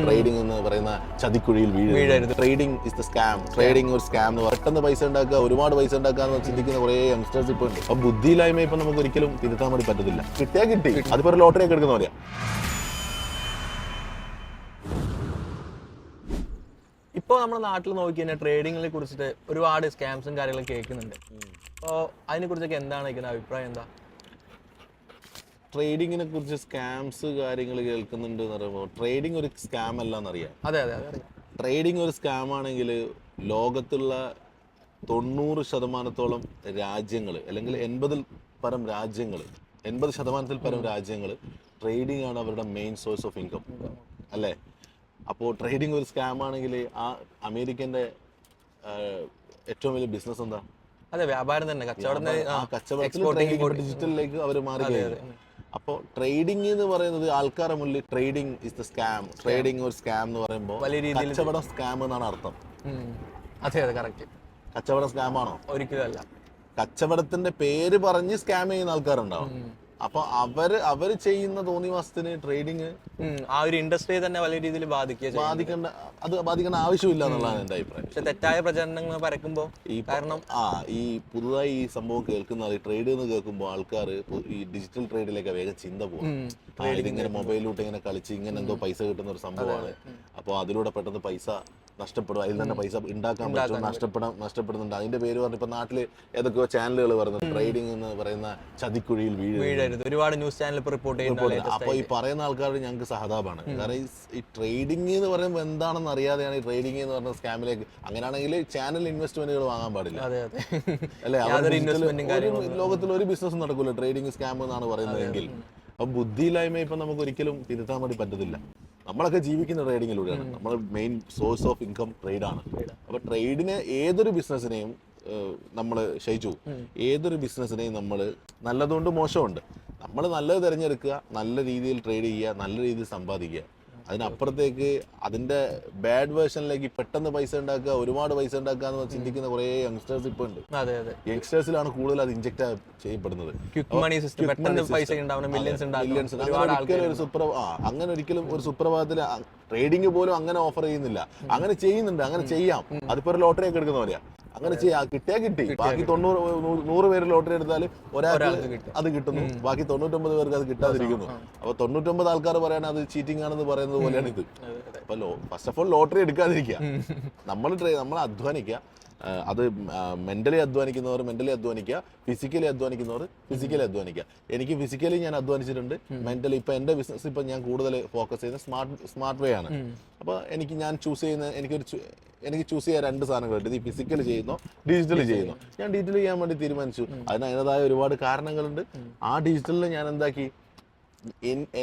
Trading എന്ന് പറയുന്ന ചതിക്കുഴിയിൽ വീഴരുത്. Trading is the scam. Trading ഒരു സ്കാം എന്ന് പെട്ടെന്ന് പൈസ ഉണ്ടാക്കുക, ഒരുപാട് പൈസ ഉണ്ടാക്കാന്ന് ചിന്തിക്കുന്ന കുറെ യങ്സ്റ്റേഴ്സ് ഇപ്പൊ ഉണ്ട്. അപ്പൊ ബുദ്ധിയില്ലായ്മ ഇപ്പൊ നമുക്ക് ഒരിക്കലും തിരുത്താൻ വേണ്ടി പറ്റത്തില്ല. കിട്ടിയാ കിട്ടി, അതിപ്പോ ഒരു ലോട്ടറി ഒക്കെ എടുക്കുന്ന പറയാം. ഇപ്പോൾ നമ്മുടെ നാട്ടിൽ നോക്കി കഴിഞ്ഞാൽ ട്രേഡിങ്ങിനെ കുറിച്ചിട്ട് ഒരുപാട് സ്കാംസും കാര്യങ്ങളും കേൾക്കുന്നുണ്ട്. അപ്പോൾ അതിനെ കുറിച്ചൊക്കെ എന്താണ് നിൽക്കുന്ന അഭിപ്രായം? എന്താ ട്രേഡിങ്ങിനെ കുറിച്ച് സ്കാംസ് കാര്യങ്ങൾ കേൾക്കുന്നുണ്ട് എന്ന് പറയുമ്പോൾ ട്രേഡിംഗ് ഒരു സ്കാം അല്ല എന്നറിയാം. അതെ അതെ അതെ. ട്രേഡിംഗ് ഒരു സ്കാം ആണെങ്കിൽ ലോകത്തുള്ള 90% രാജ്യങ്ങൾ അല്ലെങ്കിൽ 80% പരം രാജ്യങ്ങൾ ട്രേഡിംഗ് ആണ് അവരുടെ മെയിൻ സോഴ്സ് ഓഫ് ഇൻകം അല്ലേ? അപ്പോൾ ട്രേഡിംഗ് ഒരു സ്കാം ആണെങ്കിൽ ആ അമേരിക്കൻ്റെ ഏറ്റവും വലിയ ബിസിനസ് എന്താ? അതെ, വ്യാപാരം തന്നെ, കച്ചവടത്തിൽ ഡിജിറ്റലിലേക്ക് അവർ മാറി കഴിഞ്ഞു. അപ്പോൾ ട്രേഡിംഗ് എന്ന് പറയുന്നത് ആൾക്കാരുടെ മുന്നിൽ trading is the scam, trading ഒരു സ്കാം എന്ന് പറയുമ്പോൾ കച്ചവടം സ്കാം എന്നാണ് അർത്ഥം. അതെ അതെ, കറക്റ്റ്. കച്ചവടം സ്കാം ആണോ? ഒരിക്കലും അല്ല. കച്ചവടത്തിന്റെ പേര് പറഞ്ഞ് സ്കാം ചെയ്യുന്ന ആൾക്കാരുണ്ടാവും. അപ്പൊ അവര് ചെയ്യുന്ന തോന്നിവാസത്തിന് ട്രേഡിങ് ആ ഒരു ഇൻഡസ്ട്രിയെ തന്നെ വലിയ രീതിയിൽ ബാധിക്കേണ്ട ആവശ്യമില്ല എന്നുള്ളതാണ് എന്റെ അഭിപ്രായം. പക്ഷെ തെറ്റായ പ്രചരണങ്ങൾ പരക്കുമ്പോൾ ഈ പുതുതായി ഈ സംഭവം കേൾക്കുന്ന ട്രേഡ് എന്ന് കേൾക്കുമ്പോൾ ആൾക്കാർ ഈ ഡിജിറ്റൽ ട്രേഡിലേക്ക് വേഗം ചിന്ത പോകും. ഇതിങ്ങനെ മൊബൈലിലോട്ട് ഇങ്ങനെ കളിച്ച് ഇങ്ങനെ എന്തോ പൈസ കിട്ടുന്ന ഒരു സംഭവമാണ്. അപ്പോൾ അതിലൂടെ പെട്ടെന്ന് പൈസ നഷ്ടപ്പെടും. അതിൽ തന്നെ പൈസ ഉണ്ടാക്കാൻ പറ്റും, നഷ്ടപ്പെടുന്നുണ്ട്. അതിന്റെ പേര് പറഞ്ഞ ഇപ്പൊ നാട്ടില് ഏതൊക്കെയോ ചാനലുകൾ പറയുന്നത് ട്രേഡിംഗ് എന്ന് പറയുന്ന ചതിക്കുഴിയിൽ വീഴരുത്. ഒരുപാട് ന്യൂസ് ചാനൽ റിപ്പോർട്ട് ചെയ്യുന്നുണ്ട്. അപ്പൊ ഈ പറയുന്ന ആൾക്കാർ ഞങ്ങൾക്ക് സഹതാപമാണ്. കാരണം ഈ ട്രേഡിംഗ് എന്ന് പറയുമ്പോൾ എന്താണെന്ന് അറിയാതെയാണ് ഈ ട്രേഡിംഗ് എന്ന് പറയുന്ന സ്കാമിലേക്ക്. അങ്ങനെയാണെങ്കിൽ ചാനൽ ഇൻവെസ്റ്റ്മെന്റുകൾ വാങ്ങാൻ പാടില്ല അല്ലെ? ലോകത്തിൽ ഒരു ബിസിനസ് നടക്കൂല ട്രേഡിംഗ് സ്കാം എന്നാണ് പറയുന്നതെങ്കിൽ. അപ്പൊ ബുദ്ധിയില്ലായ്മ ഇപ്പൊ നമുക്ക് ഒരിക്കലും തിരുത്താൻ വേണ്ടി പറ്റത്തില്ല. നമ്മളൊക്കെ ജീവിക്കുന്ന ട്രേഡിങ്ങിലൂടെയാണ്. നമ്മൾ മെയിൻ സോഴ്സ് ഓഫ് ഇൻകം ട്രേഡാണ്. അപ്പൊ ട്രേഡിനെ ഏതൊരു ബിസിനസ്സിനെയും നമ്മൾ ക്ഷയിച്ചു. ഏതൊരു ബിസിനസ്സിനെയും നമ്മൾ നല്ലതുകൊണ്ട് മോശമുണ്ട്. നമ്മൾ നല്ലത് തിരഞ്ഞെടുക്കുക, നല്ല രീതിയിൽ ട്രേഡ് ചെയ്യുക, നല്ല രീതിയിൽ സമ്പാദിക്കുക. അതിനപ്പുറത്തേക്ക് അതിന്റെ ബാഡ് വേർഷനിലേക്ക് പെട്ടെന്ന് പൈസ ഉണ്ടാക്കുക, ഒരുപാട് പൈസ ഉണ്ടാക്കുക എന്ന് ചിന്തിക്കുന്ന കുറെ യങ്സ്റ്റേഴ്സ് ഇപ്പൊ ഉണ്ട്. യങ്സ്റ്റേഴ്സിലാണ് കൂടുതൽ അത് ഇൻജെക്ട് ചെയ്യപ്പെടുന്നത്. അങ്ങനെ ഒരിക്കലും ഒരു സുപ്രഭാതത്തിൽ ട്രേഡിംഗ് പോലും അങ്ങനെ ഓഫർ ചെയ്യുന്നില്ല. അങ്ങനെ ചെയ്യുന്നുണ്ട്, അങ്ങനെ ചെയ്യാം. അതിപ്പോ ഒരു ലോട്ടറി ഒക്കെ എടുക്കുന്ന പോലെയാ. അങ്ങനെ ചെയ്യാം. കിട്ടിയാ കിട്ടി. ബാക്കി 100 പേര് ലോട്ടറി എടുത്താൽ ഒരാൾക്ക് അത് കിട്ടുന്നു, ബാക്കി 99 പേർക്ക് അത് കിട്ടാതിരിക്കുന്നു. അപ്പൊ 99 ആൾക്കാർ പറയണ അത് ചീറ്റിംഗ് ആണെന്ന് പറയുന്നത് പോലെയാണ് ഇത്. അപ്പൊ ഫസ്റ്റ് ഓഫ് ഓൾ ലോട്ടറി എടുക്കാതിരിക്കുക. നമ്മൾ അധ്വാനിക്കുക. അത് മെന്റലി അധ്വാനിക്കുന്നവർ മെന്റലി അധ്വാനിക്കുക, ഫിസിക്കലി അധ്വാനിക്കുന്നവർ ഫിസിക്കലി അധ്വാനിക്കുക. എനിക്ക് ഫിസിക്കലി ഞാൻ അധ്വാനിച്ചിട്ടുണ്ട്. മെന്റലി ഇപ്പൊ എന്റെ ബിസിനസ് ഇപ്പൊ ഞാൻ കൂടുതൽ ഫോക്കസ് ചെയ്യുന്നത് സ്മാർട്ട് വേ ആണ്. അപ്പൊ ഞാൻ ചൂസ് ചെയ്യുന്ന എനിക്ക് ചൂസ് ചെയ്യാൻ 2 സാധനങ്ങളുണ്ട്. ഇത് ഫിസിക്കലി ചെയ്യുന്നോ ഡിജിറ്റലി ചെയ്യുന്നോ? ഞാൻ ഡിജിറ്റൽ ചെയ്യാൻ വേണ്ടി തീരുമാനിച്ചു. അതിനതായ ഒരുപാട് കാരണങ്ങളുണ്ട്. ആ ഡിജിറ്റലിൽ ഞാൻ എന്താക്കി,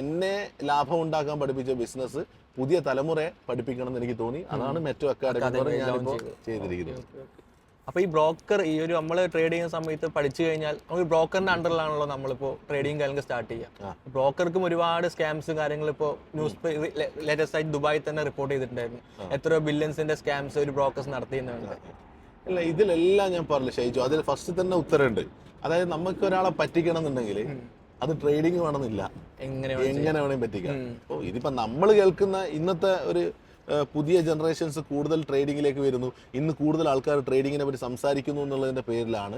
എന്നെ ലാഭം ഉണ്ടാക്കാൻ പഠിപ്പിച്ച ബിസിനസ് പുതിയ തലമുറയെ പഠിപ്പിക്കണം എന്ന് എനിക്ക് തോന്നി. അതാണ് മെറ്റോ അക്കാഡമി ഞാനിപ്പോ ചെയ്തിരിക്കുന്നത്. അപ്പൊ ഈ ബ്രോക്കർ നമ്മൾ ട്രേഡ് ചെയ്യുന്ന സമയത്ത് പഠിച്ചു കഴിഞ്ഞാൽ നമുക്ക് ബ്രോക്കറിന്റെ അണ്ടറിലാണല്ലോ നമ്മളിപ്പോ ട്രേഡിംഗ് കാര്യങ്ങൾ സ്റ്റാർട്ട് ചെയ്യുക. ബ്രോക്കർക്കും ഒരുപാട് സ്കാംസ് കാര്യങ്ങൾ ഇപ്പോ ന്യൂസ് ലേറ്റസ്റ്റ് ആയിട്ട് ദുബായിൽ തന്നെ റിപ്പോർട്ട് ചെയ്തിട്ടുണ്ടായിരുന്നു. എത്രയോ ബില്യൺസിന്റെ സ്കാംസ് ഒരു ബ്രോക്കേഴ്സ് നടത്തിയെന്നുണ്ട്. അല്ല, ഇതിലെല്ലാം ഞാൻ പറഞ്ഞു ഷൈജു, അതിൽ ഫസ്റ്റ് തന്നെ ഉത്തരമുണ്ട്. അതായത് നമുക്ക് ഒരാളെ പറ്റിക്കണം എന്നുണ്ടെങ്കിൽ അത് ട്രേഡിംഗ് വേണമെന്നില്ല, എങ്ങനെ വേണമെങ്കിൽ പറ്റിക്കാം. അപ്പോൾ ഇതിപ്പോ നമ്മൾ കേൾക്കുന്ന ഇന്നത്തെ ഒരു പുതിയ ജനറേഷൻസ് കൂടുതൽ ട്രേഡിങ്ങിലേക്ക് വരുന്നു. ഇന്ന് കൂടുതൽ ആൾക്കാർ ട്രേഡിങ്ങിനെ പറ്റി സംസാരിക്കുന്നു എന്നുള്ളതിന്റെ പേരിലാണ്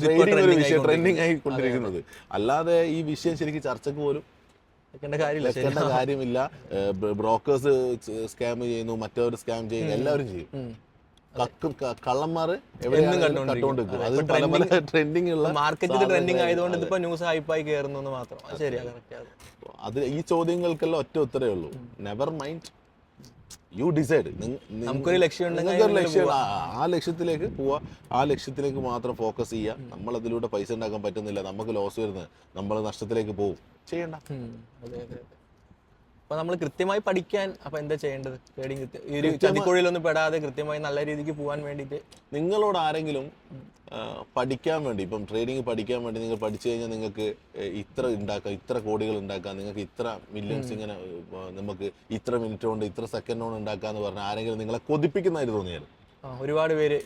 ട്രേഡിംഗ് ഒരു വിഷയം ട്രെൻഡിങ് ആയിക്കൊണ്ടിരിക്കുന്നത്. അല്ലാതെ ഈ വിഷയം ശരിക്കും ചർച്ചക്ക് പോലും വെക്കേണ്ട കാര്യമില്ല. ബ്രോക്കേഴ്സ് സ്കാം ചെയ്യുന്നു, മറ്റവർ സ്കാം ചെയ്യുന്നു, എല്ലാവരും ചെയ്യും. കള്ളന്മാര് കണ്ടുകൊണ്ടിരിക്കും. അത് പല പല ട്രെൻഡിങ് ഉള്ള മാർക്കറ്റിൽ ട്രെൻഡിങ് ആയതുകൊണ്ട് ഇതിപ്പോ ന്യൂസ് ഹൈപ്പായി കയറുന്നു മാത്രം. അത് ഈ ചോദ്യങ്ങൾക്കെല്ലാം ഒറ്റ ഉത്തരേ ഉള്ളൂ. Never mind, you decide. നമുക്കൊരു ലക്ഷ്യം, ആ ലക്ഷ്യത്തിലേക്ക് പോവാ, ആ ലക്ഷ്യത്തിലേക്ക് മാത്രം ഫോക്കസ് ചെയ്യുക. നമ്മൾ അതിലൂടെ പൈസ ഉണ്ടാക്കാൻ പറ്റുന്നില്ല, നമുക്ക് ലോസ് വരുന്നത്, നമ്മൾ നഷ്ടത്തിലേക്ക് പോകും. ചെയ്യണ്ട. അപ്പൊ നമ്മൾ കൃത്യമായി പഠിക്കാൻ അപ്പൊ എന്താ ചെയ്യേണ്ടത്? ട്രേഡിംഗ് ഈ ഒരു ചതിക്കുഴിയിലൊന്നും പെടാതെ കൃത്യമായി നല്ല രീതിക്ക് പോകാൻ വേണ്ടിയിട്ട് നിങ്ങളോട് ആരെങ്കിലും പഠിക്കാൻ വേണ്ടി, ഇപ്പം ട്രേഡിംഗ് പഠിക്കാൻ വേണ്ടി നിങ്ങൾ പഠിച്ചു കഴിഞ്ഞാൽ നിങ്ങൾക്ക് ഇത്ര ഉണ്ടാക്കാം, ഇത്ര കോടികൾ ഉണ്ടാക്കാം, നിങ്ങൾക്ക് ഇത്ര മില്യൺസ് ഇങ്ങനെ നമുക്ക് ഇത്ര മിനിറ്റ് കൊണ്ട് ഇത്ര സെക്കൻഡ് കൊണ്ട് ഉണ്ടാക്കാന്ന് പറഞ്ഞാൽ ആരെങ്കിലും നിങ്ങളെ കൊതിപ്പിക്കുന്നതായിട്ട് തോന്നിയാൽ ഒരുപാട് പേര്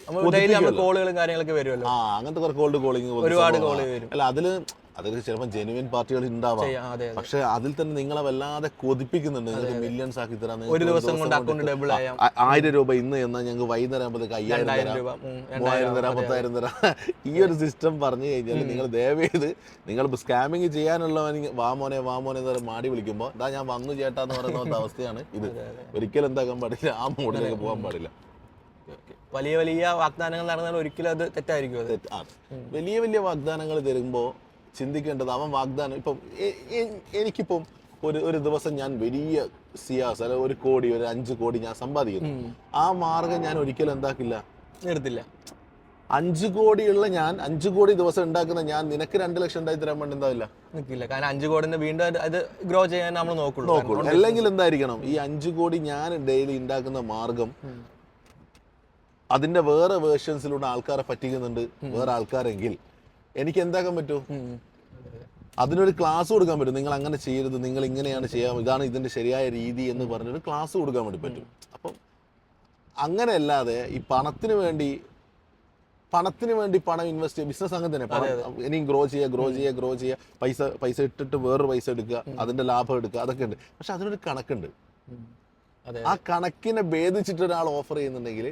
കോളുകളും കാര്യങ്ങളൊക്കെ വരുമല്ലോ. അങ്ങനത്തെ കുറെ കോൾഡ് കോളിങ് ഒരുപാട് കോള് വരും. അല്ല, അതില് അതൊക്കെ ചിലപ്പോൾ ജെനുവിൻ പാർട്ടികൾ ഉണ്ടാവാം, അതെ പക്ഷെ അതിൽ തന്നെ നിങ്ങളെ വല്ലാതെ കൊതിപ്പിക്കുന്നുണ്ട്. നിങ്ങൾക്ക് മില്യൺസ് ആക്കി തരാം, ഒരു ദിവസം കൊണ്ട് അക്കൗണ്ട് ഡബിൾ ആയാം. 1000 രൂപ ഇന്ന് എന്നാൽ ഞങ്ങൾക്ക് വൈകുന്നേരം ആകുമ്പോഴത്തേക്ക് 5000 രൂപ, 3000 തരാം, 10,000 തരാം. ഈ ഒരു സിസ്റ്റം പറഞ്ഞു കഴിഞ്ഞാൽ നിങ്ങൾ ദയവേത് നിങ്ങൾ സ്കാമിങ് ചെയ്യാനുള്ളവൻ വാമോനെ എന്ന് പറഞ്ഞ് മാടി വിളിക്കുമ്പോൾ ഇതാ ഞാൻ വന്നു ചേട്ടാന്ന് പറയുന്ന അവസ്ഥയാണ് ഇത്. ഒരിക്കലും എന്താക്കാൻ പാടില്ല, ആ മോഡിലേക്ക് പോകാൻ പാടില്ല. വലിയ വലിയ വാഗ്ദാനങ്ങൾ നടന്നാൽ ഒരിക്കലും അത് തെറ്റായിരിക്കും. വലിയ വലിയ വാഗ്ദാനങ്ങൾ തരുമ്പോൾ ചിന്തിക്കേണ്ടത് അവൻ വാഗ്ദാനം ഇപ്പം എനിക്കിപ്പം ഒരു ദിവസം ഞാൻ വലിയ സിയാസ് അല്ലെ 1 കോടി 5 കോടി ഞാൻ സമ്പാദിക്കുന്നു. ആ മാർഗം ഞാൻ ഒരിക്കലും എന്താക്കില്ല, നിർത്തില്ല. 5 കോടിയുള്ള ഞാൻ 5 കോടി ദിവസം ഉണ്ടാക്കുന്ന ഞാൻ നിനക്ക് 2 ലക്ഷം ഉണ്ടായി തരാൻ വേണ്ടി എന്താവില്ല, നിൽക്കില്ല. കാരണം 5 കോടി വീണ്ടും അത് ഗ്രോ ചെയ്യാൻ നമ്മൾ നോക്കുള്ളൂ. അല്ലെങ്കിൽ എന്തായിരിക്കണം, ഈ 5 കോടി ഞാൻ ഡെയിലി ഉണ്ടാക്കുന്ന മാർഗം അതിന്റെ വേറെ വേർഷൻസിലൂടെ ആൾക്കാരെ പറ്റിക്കുന്നുണ്ട് വേറെ ആൾക്കാരെങ്കിൽ എനിക്ക് എന്താക്കാൻ പറ്റും, അതിനൊരു ക്ലാസ് കൊടുക്കാൻ പറ്റും. നിങ്ങൾ അങ്ങനെ ചെയ്യരുത്, നിങ്ങൾ ഇങ്ങനെയാണ് ചെയ്യാം, ഇതാണ് ഇതിന്റെ ശരിയായ രീതി എന്ന് പറഞ്ഞൊരു ക്ലാസ് കൊടുക്കാൻ വേണ്ടി പറ്റും. അപ്പം അങ്ങനെയല്ലാതെ ഈ പണത്തിന് വേണ്ടി പണം ഇൻവെസ്റ്റ് ചെയ്യുക, ബിസിനസ് അങ്ങനെ തന്നെ. ഇനിയും ഗ്രോ ചെയ്യുക, പൈസ ഇട്ടിട്ട് വേറൊരു പൈസ എടുക്കുക, അതിന്റെ ലാഭം എടുക്കുക, അതൊക്കെ ഉണ്ട്. പക്ഷെ അതിനൊരു കണക്കുണ്ട്. ആ കണക്കിനെ ഭേദിച്ചിട്ട് ഒരാൾ ഓഫർ ചെയ്യുന്നുണ്ടെങ്കിൽ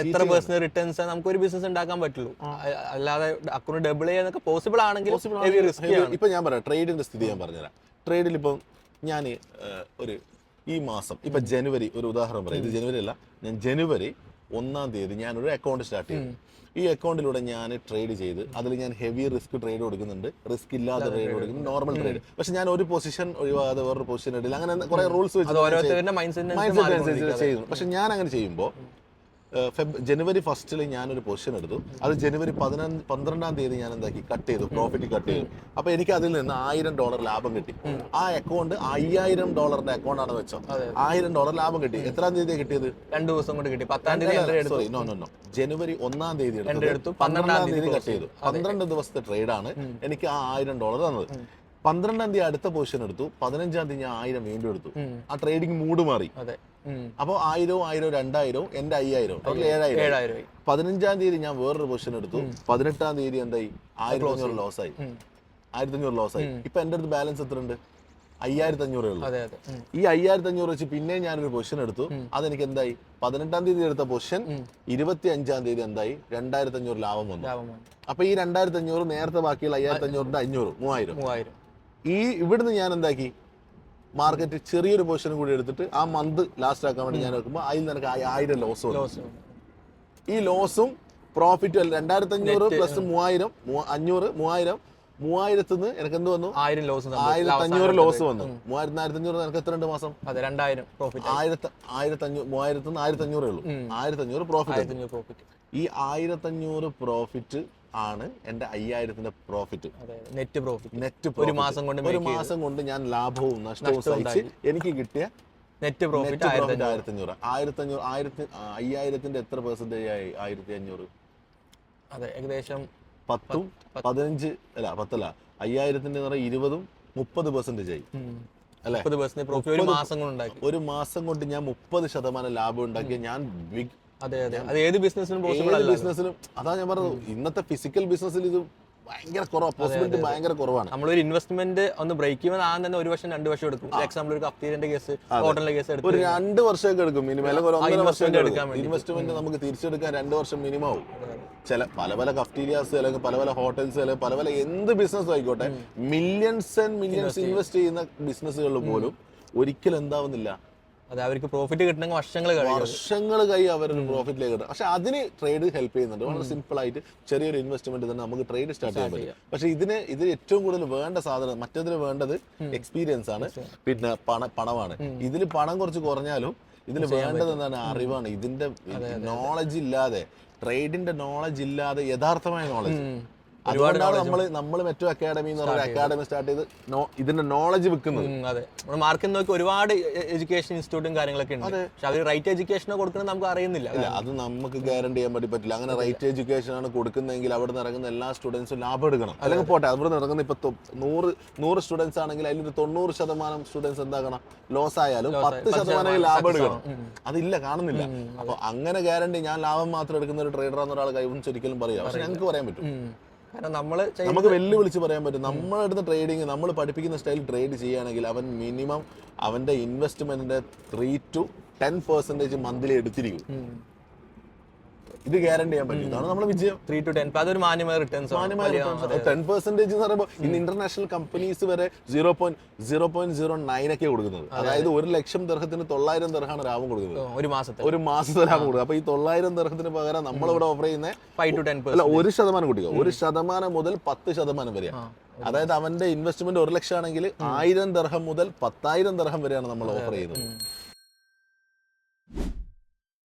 എത്ര പേഴ്സണൽ റിട്ടേൺസ് നമുക്ക് ഒരു ബിസിനസ് ഉണ്ടാക്കാൻ പറ്റുള്ളൂ. അല്ലാതെ അക്കൗണ്ട് ഡബിൾ ചെയ്യാനൊക്കെ പോസിബിൾ ആണെങ്കിൽ ഇപ്പൊ ഞാൻ പറയാം, ട്രേഡിന്റെ സ്ഥിതി ഞാൻ പറഞ്ഞുതരാം. ട്രേഡിൽ ഇപ്പം ഞാൻ ഈ മാസം ഇപ്പൊ ജനുവരി, ഒരു ഉദാഹരണം പറയാം, ഇത് ജനുവരി അല്ല, ഞാൻ ജനുവരി 1-ാം തീയതി ഞാനൊരു അക്കൗണ്ട് സ്റ്റാർട്ട് ചെയ്തു. ഈ അക്കൗണ്ടിലൂടെ ഞാൻ ട്രേഡ് ചെയ്ത് അതിൽ ഞാൻ ഹെവി റിസ്ക് ട്രേഡ് കൊടുക്കുന്നുണ്ട്, റിസ്ക് ഇല്ലാതെ ട്രേഡ് കൊടുക്കുന്നു, നോർമൽ ട്രേഡ്. പക്ഷെ ഞാൻ ഒരു പൊസിഷൻ ഒഴിവാതെ വേറൊരു പൊസിഷൻ ഇടില്ല, അങ്ങനെ കുറെ റൂൾസ് ചെയ്യുന്നു. പക്ഷെ ഞാൻ അങ്ങനെ ചെയ്യുമ്പോൾ ജനുവരി 1 ഞാനൊരു പൊസിഷൻ എടുത്തു, അത് ജനുവരി 12-ാം തീയതി ഞാൻ എന്താക്കി കട്ട് ചെയ്തു, പ്രോഫിറ്റ് കട്ട് ചെയ്തു. അപ്പൊ എനിക്ക് അതിൽ നിന്ന് $1000 ലാഭം കിട്ടി. ആ അക്കൗണ്ട് $5000 അക്കൗണ്ട് ആണെന്ന് വെച്ചോ, $1000 ലാഭം കിട്ടി. എത്രാം തീയതി കിട്ടിയത്? 2 ദിവസം കൊണ്ട് കിട്ടി. 10-ാം തീയതി സോറി നോ ജനുവരി 1-ാം തീയതി എടുത്തു, 12-ാം തീയതി കട്ട് ചെയ്തു. 12 ദിവസത്തെ ട്രേഡാണ് എനിക്ക് ആ $1000 തന്നത്. 12-ാം തീയതി അടുത്ത പൊസിഷൻ എടുത്തു, 15-ാം തീയതി ഞാൻ 1000 വീണ്ടും എടുത്തു. ആ ട്രേഡിംഗ് മൂഡ് മാറി. അപ്പൊ 1000 2000 എന്റെ 5000 ടോട്ടൽ 7000. 15-ാം തീയതി ഞാൻ വേറൊരു പൊസിഷൻ എടുത്തു, 18-ാം തീയതി എന്തായി, 1500 ലോസായി. 1500 ലോസായി. ഇപ്പൊ എന്റെ അടുത്ത് ബാലൻസ് എത്ര ഉണ്ട്? 5500 ഉള്ളൂ. ഈ 5500 വെച്ച് പിന്നെ ഞാനൊരു പൊസിഷൻ എടുത്തു, അതെനിക്ക് എന്തായി, 18-ാം തീയതി എടുത്ത പൊസിഷൻ 25-ാം തീയതി എന്തായി, 2500 ലാഭം വന്നു. അപ്പൊ ഈ 2500 നേരത്തെ ബാക്കിയുള്ള 5500 500 3000. ഈ ഇവിടുന്ന് ഞാൻ എന്താക്കി, മാർക്കറ്റ് ചെറിയൊരു പൊസിഷൻ കൂടി എടുത്തിട്ട് ആ മന്ത് ലാസ്റ്റ് ആക്കാൻ വേണ്ടി ഞാൻ വെക്കുമ്പോൾ അതിൽ നിനക്ക് 1000 ലോസ് വന്നു. ഈ ലോസും പ്രോഫിറ്റും 2500 പ്ലസ് 3000 500 3000 നിന്ന് എനിക്ക് എന്ത് വന്നു, 1000 ലോസ്, 1500 ലോസ് വന്നു. 1500 എനിക്ക് എത്ര ഉണ്ട് മാസം? 2000 പ്രോഫിറ്റ്. 3000 നിന്ന് 1500 ഉള്ളൂ. 1500 പ്രോഫിറ്റ്. ഈ 1500 പ്രോഫിറ്റ് ആണ് എന്റെ 5000ന്റെ പ്രോഫിറ്റ്, നെറ്റ് പ്രോഫിറ്റ്. ഒരു മാസം കൊണ്ട് ഞാൻ ലാഭവും നഷ്ടവും സഹിച്ച് എനിക്ക് കിട്ടിയ നെറ്റ് പ്രോഫിറ്റ് 1500. 5000ന്റെ എത്ര പെർസെന്റേജ് ആയി? 1500 ഏകദേശം 10 15 അല്ല 10 അല്ല 5000ന്റെ 20-30% ആയി അല്ലെ? ഒരു മാസം കൊണ്ട് ഞാൻ 30% ലാഭം ഉണ്ടാക്കിയ ഞാൻ ബിഗ്. ഏത് ബിസിനസ്സിലും അതാ ഞാൻ പറഞ്ഞത്, ഇന്നത്തെ ഫിസിക്കൽ ബിസിനസ്സിൽ ഇത് ഭയങ്കര കുറവാണ്, പോസിബിലിറ്റി ഭയങ്കര കുറവാണ്. നമ്മളൊരു ഇൻവെസ്റ്റ്മെന്റ് ഒന്ന് ബ്രേക്ക് ചെയ്യുമ്പോൾ ആദ്യം തന്നെ 1 വർഷം 2 വർഷം എടുക്കും. എക്സാമ്പിൾ ഒരു കഫ്തീരിന്റെ കേസ്, ഹോട്ടലിന്റെ കേസ് ഒരു 2 വർഷമൊക്കെ എടുക്കും മിനിമം, അല്ലെങ്കിൽ 1.5 വർഷം എടുക്കാം. ഇൻവെസ്റ്റ്മെന്റ് നമുക്ക് തിരിച്ചെടുക്കാൻ 2 വർഷം മിനിമം ആവും. പല കഫ്റ്റീരിയാസ് അല്ലെങ്കിൽ പല ഹോട്ടൽസ് അല്ലെങ്കിൽ പല എന്ത് ബിസിനസ് ആയിക്കോട്ടെ, മില്യൺസ് ആൻഡ് മില്യൺസ് ഇൻവെസ്റ്റ് ചെയ്യുന്ന ബിസിനസ്സുകളിൽ പോലും ഒരിക്കലും എന്താവുന്നില്ല, അവർക്ക് പ്രോഫിറ്റ് കിട്ടണമെങ്കിൽ വർഷങ്ങൾ കഴിയും അവരൊരു പ്രോഫിറ്റിലേക്ക് കിട്ടും. പക്ഷെ അതിന് ട്രേഡ് ഹെൽപ്പ് ചെയ്യുന്നുണ്ട്. വളരെ സിമ്പിൾ ആയിട്ട് ചെറിയൊരു ഇൻവെസ്റ്റ്മെന്റ് തന്നെ നമുക്ക് ട്രേഡ് സ്റ്റാർട്ട് ചെയ്യാൻ പറ്റും. പക്ഷെ ഇതിന് ഏറ്റവും കൂടുതൽ വേണ്ട സാധനം, മറ്റേതിന് വേണ്ടത് എക്സ്പീരിയൻസ് ആണ്, പിന്നെ പണമാണ്. ഇതിൽ പണം കുറച്ച് കുറഞ്ഞാലും ഇതിൽ വേണ്ടത് എന്താണ്? അറിവാണ്. ഇതിന്റെ നോളജ് ഇല്ലാതെ, ട്രേഡിന്റെ നോളജ് ഇല്ലാതെ, യഥാർത്ഥമായ നോളജ്, അതുകൊണ്ടാണ് നമ്മൾ മെറ്റോ അക്കാഡമി എന്ന് പറയുന്ന അക്കാഡമി സ്റ്റാർട്ട് ചെയ്ത് ഇതിന്റെ നോളജ് വെക്കുന്നത്. അതെ, മാർക്കറ്റ് നോക്കി ഒരുപാട് എഡ്യൂക്കേഷൻ ഇൻസ്റ്റിറ്റ്യൂട്ടും കാര്യങ്ങളൊക്കെ ഉണ്ട്. പക്ഷെ അവർ റൈറ്റ് എഡ്യൂക്കേഷനോ കൊടുക്കുന്നത് നമുക്ക് അറിയുന്നില്ല. അത് നമുക്ക് ഗ്യാരണ്ടി ചെയ്യാൻ വേണ്ടി പറ്റില്ല. അങ്ങനെ റൈറ്റ് എഡ്യൂക്കേഷൻ ആണ് കൊടുക്കുന്നതെങ്കിൽ അവിടെ നിന്ന് ഇറങ്ങുന്ന എല്ലാ സ്റ്റുഡൻസും ലാഭം എടുക്കണം. അല്ലെങ്കിൽ പോട്ടെ, അവിടെ നിന്ന് ഇറങ്ങുന്ന ഇപ്പൊ 100 സ്റ്റുഡൻസ് ആണെങ്കിൽ അതിലൊരു 90% സ്റ്റുഡൻസ് എന്താക്കണം, ലോസ് ആയാലും 10% ലാഭം എടുക്കണം. അതില്ല, കാണുന്നില്ല. അപ്പൊ അങ്ങനെ ഗ്യാരണ്ടി ഞാൻ ലാഭം മാത്രം എടുക്കുന്ന ഒരു ട്രേഡർ എന്നൊരാൾ കൈവന്നിച്ച് ഒരിക്കലും പറയാം. പക്ഷെ ഞങ്ങൾക്ക് പറയാൻ പറ്റും. കാരണം നമ്മള് നമുക്ക് വെല്ലുവിളിച്ച് പറയാൻ പറ്റും. നമ്മുടെ അടുത്ത് ട്രേഡിങ് നമ്മൾ പഠിപ്പിക്കുന്ന സ്റ്റൈൽ ട്രേഡ് ചെയ്യുകയാണെങ്കിൽ അവൻ മിനിമം അവന്റെ ഇൻവെസ്റ്റ്മെന്റിന്റെ 3 to 10% മന്ത്ലി എടുത്തിരിക്കും. ഇത് ഗ്യാരണ്ടി ചെയ്യാൻ പറ്റും. ഇതാണ് നമ്മുടെ വിജയം. 3 to 10 അതൊരു മാന്യമായ റിട്ടേൺസ് 10% എന്ന് പറയുമ്പോൾ ഇന്ന് ഇന്റർനാഷണൽ കമ്പനീസ് വരെ 0.09 ഒക്കെ കൊടുക്കുന്നത്. അതായത് 1,00,000 ദിർഹത്തിന് 900 ദിർഹമാണ് ലാഭം കൊടുക്കുന്നത് ഒരു മാസത്തെ ലാഭം കൊടുക്കുക. അപ്പൊ ഈ 900 ദിർഹത്തിന് പകരം നമ്മളിവിടെ ഓഫർ ചെയ്യുന്നത് 5 to 10%. അല്ല, 1% കൂട്ടിക്കോ. 1% മുതൽ 10% വരെയാണ്. അതായത് അവന്റെ ഇൻവെസ്റ്റ്മെന്റ് 1,00,000 ആണെങ്കിൽ 1000 ദിർഹം മുതൽ 10,000 ദിർഹം വരെയാണ് നമ്മൾ ഓഫർ ചെയ്യുന്നത്.